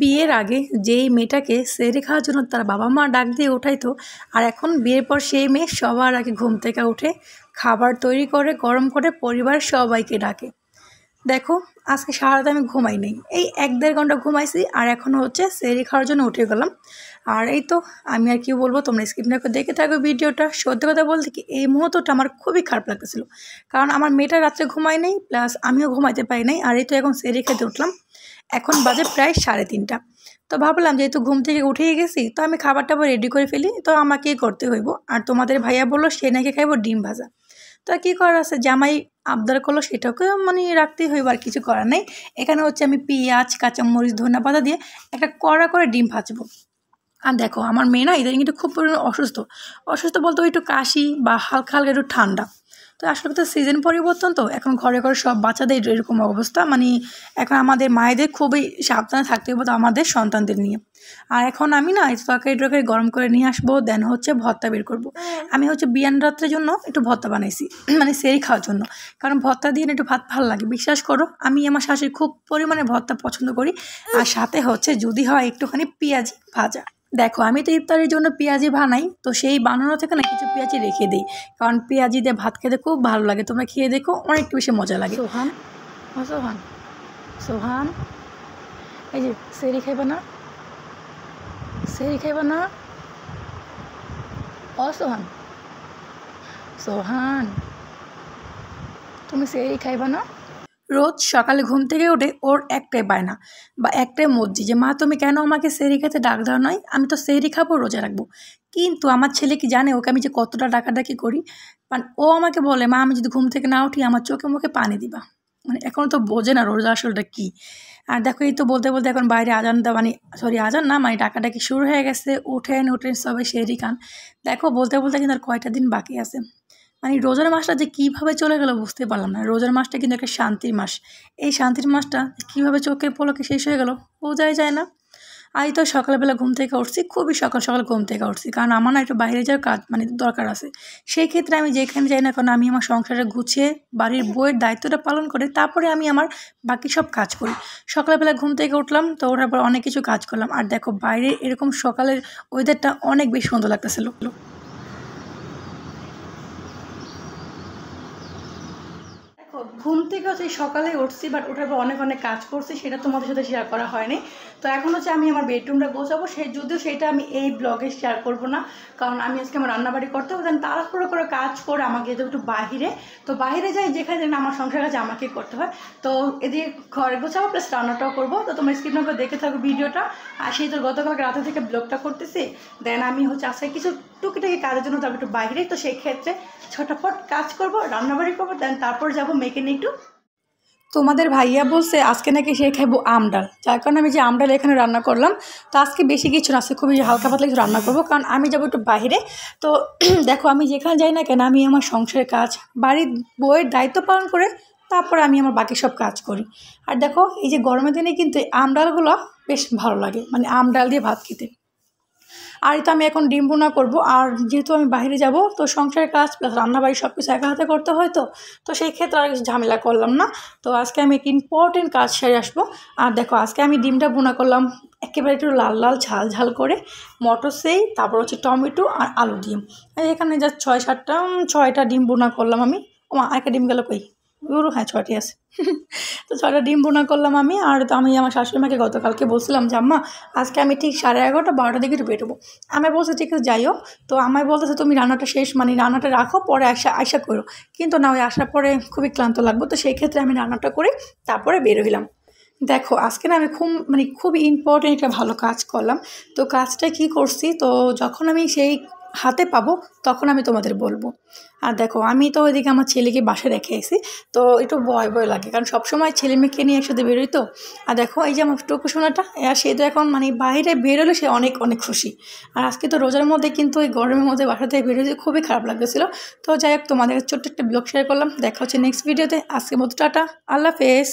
বিয়ের আগে যেই মেয়েটাকে সেহরি খাওয়ার জন্য তার বাবা মা ডাক দিয়ে ওঠাইতো, আর এখন বিয়ের পর সেই মেয়ে সবার আগে ঘুম থেকে উঠে খাবার তৈরি করে গরম করে পরিবারের সবাইকে ডাকে। দেখো, আজকে সারারাত আমি ঘুমাই নেই, এই 1-1.5 ঘন্টা ঘুমাইছি, আর এখনও হচ্ছে সেহরি খাওয়ার জন্য উঠে গেলাম। আর এই তো আমি আর কি বলবো, তোমরা স্কিপ না করে দেখে থাকো ভিডিওটা। সত্যি কথা বলতে কি, এই মুহূর্তটা আমার খুবই খারাপ লাগতেছিল, কারণ আমার মেয়েটা রাত্রে ঘুমায় নেই, প্লাস আমিও ঘুমাইতে পারি নাই। আর এই তো এখন সেহরি খেতে উঠলাম, এখন বাজে প্রায় 3:30। তো ভাবলাম যেহেতু ঘুম থেকে উঠেই গেছি, তো আমি খাবারটা রেডি করে ফেলি, তো আমাকেই করতে হইব। আর তোমাদের ভাইয়া বললো সে নাকি খাইব ডিম ভাজা। তো কী করার আছে, জামাই আবদার করলো, সেটাকে মানে রাখতেই হইব, আর কিছু করার নেই। এখানে হচ্ছে আমি পেঁয়াজ, কাঁচামরিচ, ধনেপাতা দিয়ে একটা কড়া করে ডিম ভাজবো। আর দেখো, আমার মেয়ে না ইদানিং কিন্তু খুব পরিমাণে অসুস্থ। অসুস্থ বলতে একটু কাশি বা হালকা হালকা একটু ঠান্ডা। তো আসলে তো সিজন পরিবর্তন, তো এখন ঘরে ঘরে সব বাচ্চাদের এরকম অবস্থা। মানে এখন আমাদের মায়েদের খুবই সাবধানে থাকতে হবে, তো আমাদের সন্তানদের নিয়ে। আর এখন আমি না তরকারি গরম করে নিয়ে আসবো, দেন হচ্ছে ভর্তা বের করব। আমি হচ্ছে বিয়ান রাত্রের জন্য একটু ভর্তা বানাইছি, মানে সেরি খাওয়ার জন্য। কারণ ভর্তা দিয়ে একটু ভাত ভালো লাগে, বিশ্বাস করো। আমি আমার শাশুড়ি খুব পরিমাণে ভর্তা পছন্দ করি, আর সাথে হচ্ছে যদি হয় একটুখানি পেঁয়াজি ভাজা। দেখো, আমি তো ইফতারের জন্য পেঁয়াজি বানাই, তো সেই বানানো থেকে না কিছু পেঁয়াজি রেখে দিই, কারণ পেঁয়াজি দিয়ে ভাত খেতে খুব ভালো লাগে। তোমরা খেয়ে দেখো, অনেক বেশি মজা লাগে। সোহান, সোহান, সোহান, এই যে সেরি খাইবা না? সেরি খাইবা না? সোহান, সোহান, তুমি সেরি খাইবা না? রোজ সকালে ঘুম থেকে উঠে ওর একটাই বায়না বা একটাই মর্জি যে মা তুমি কেন আমাকে সেহরি খেতে ডাক দেওয়া নয়, আমি তো সেহরি খাবো, রোজা রাখবো। কিন্তু আমার ছেলে কি জানে ওকে আমি যে কতটা ডাকাডাকি করি? মানে ও আমাকে বলে, মা আমি যদি ঘুম থেকে না উঠি আমার চোখে মুখে পানি দিবা। মানে এখনও তো বোঝে না রোজা আসলটা কী। আর দেখো, এই তো বলতে বলতে এখন বাইরে আজান দেওয়া, মানে সরি আজান না, মানে ডাকাডাকি শুরু হয়ে গেছে। উঠেন সবাই সেহরি খান। দেখো, বলতে বলতে কিন্তু আর কয়টা দিন বাকি আছে। মানে রোজার মাসটা যে কীভাবে চলে গেল বুঝতে পারলাম না। রোজার মাসটা কিন্তু একটা শান্তির মাস। এই শান্তির মাসটা কীভাবে চোখের পলকে শেষ হয়ে গেল বোঝাই যায় না। আর তো সকালবেলা ঘুম থেকে উঠছি, খুবই সকাল সকাল ঘুম থেকে উঠছি, কারণ আমার না একটু বাইরে যাওয়ার কাজ মানে দরকার আছে। সেই ক্ষেত্রে আমি যেখানে যাই না, কারণ আমি আমার সংসারে গুছিয়ে বাড়ির বইয়ের দায়িত্বটা পালন করে তারপরে আমি আমার বাকি সব কাজ করি। সকালবেলা ঘুম থেকে উঠলাম, তো ওঠার পর অনেক কিছু কাজ করলাম। আর দেখো, বাইরে এরকম সকালের ওয়েদারটা অনেক বেশি সুন্দর লাগতেছিল। ঘুম থেকে হচ্ছে সকালে উঠছি, বাট ওঠার পর অনেক অনেক কাজ করছি, সেটা তোমাদের সাথে শেয়ার করা হয়নি। তো এখন হচ্ছে আমি আমার বেডরুমটা গোছাবো, যদিও সেটা আমি এই ব্লগে শেয়ার করব না, কারণ আমি আজকে আমার রান্নাবাড়ি করতে হবে। দেন তাড়াহুড়ো করে কাজ করে আমাকে যেতে একটু বাহিরে, তো বাইরে যাই যেখানে আমার সংসার কাছে আমাকেই করতে হয়। তো এদিকে ঘরে গোছাবো প্লাস রান্নাটাও করবো। তো তোমরা স্কিপ না করে দেখে থাকো ভিডিওটা। আর সেই তো গতকালকে রাতে থেকে ব্লগটা করতেছি। দেন আমি হচ্ছে আজকে কিছু টুকিটাকি কাজের জন্য যাবো একটু বাইরে, তো সেই ক্ষেত্রে ছটাফট কাজ করবো, রান্নাবাড়ি করবো, দেন তারপর যাবো মেয়েকে নিয়ে একটু। তোমাদের ভাইয়া বলছে আজকে নাকি সে খাইবো আমডাল, যার কারণে আমি যে আমডাল এখানে রান্না করলাম। তো আজকে বেশি কিছু না, আজকে খুবই হালকা পাতলা কিছু রান্না করবো, কারণ আমি যাবো একটু বাইরে। তো দেখো, আমি যেখানে যাই না কেন, আমি আমার সংসারের কাজ, বাড়ির বইয়ের দায়িত্ব পালন করে তারপরে আমি আমার বাকি সব কাজ করি। আর দেখো, এই যে গরমের দিনে কিন্তু এই আমডালগুলো বেশ ভালো লাগে, মানে আমডাল দিয়ে ভাত খেতে। আর তো আমি এখন ডিম ভুনা করবো। আর যেহেতু আমি বাইরে যাব, তো সংসারের কাজ প্লাস রান্নাবাড়ি সব কিছু একা হাতে করতে হয়, তো সেই ক্ষেত্রে আর কিছু ঝামেলা করলাম না। তো আজকে আমি একটা ইম্পর্টেন্ট কাজ সেরে আসবো। আর দেখো, আজকে আমি ডিমটা ভুনা করলাম একেবারে একটু লাল লাল ঝাল ঝাল করে, মটর সেই, তারপর হচ্ছে টমেটো আর আলু ডিম। এখানে যা 6-7টা ডিম ভুনা করলাম আমি। ও একটা ডিম গেল কই? হ্যাঁ, 6টি আছে। তো 6টা ডিম ভুনা করলাম আমি। আর তো আমি আমার শাশুড়ি মাকে গতকালকে বলছিলাম যে আম্মা আজকে আমি ঠিক 11:30-12টার দিকে একটু বেরোবো। আমি বলছি ঠিক আছে যাইও। তো আমায় বলতেছে তুমি রান্নাটা শেষ, মানে রান্নাটা রাখো, পরে আইসা করো। কিন্তু না, ওই আসার পরে খুবই ক্লান্ত লাগবো, তো সেই ক্ষেত্রে আমি রান্নাটা করে তারপরে বের হইলাম। দেখো, আজকে না আমি খুবই ইম্পর্টেন্ট একটা ভালো কাজ করলাম। তো কাজটা কি করছি, তো যখন আমি সেই হাতে পাবো তখন আমি তোমাদের বলবো। আর দেখো, আমি তো ওইদিকে আমার ছেলেকে বাসায় রেখে এসেছি, তো একটু ভয় ভয় লাগে, কারণ সবসময় ছেলে মেয়েকে নিয়ে একসাথে বেরোই তো। আর দেখো, এই যে আমার টুকু সোনাটা, সে তো এখন মানে বাইরে বেরোলে সে অনেক অনেক খুশি। আর আজকে তো রোজার মধ্যে কিন্তু এই গরমের মধ্যে বাসা থেকে বেরোতে খুবই খারাপ লাগতেছিলো। তো যাই হোক, তোমাদের ছোট্ট একটা ব্লগ শেয়ার করলাম। দেখা হচ্ছে নেক্সট ভিডিওতে। আজকের মতো টাটা, আল্লাহ হাফেজ।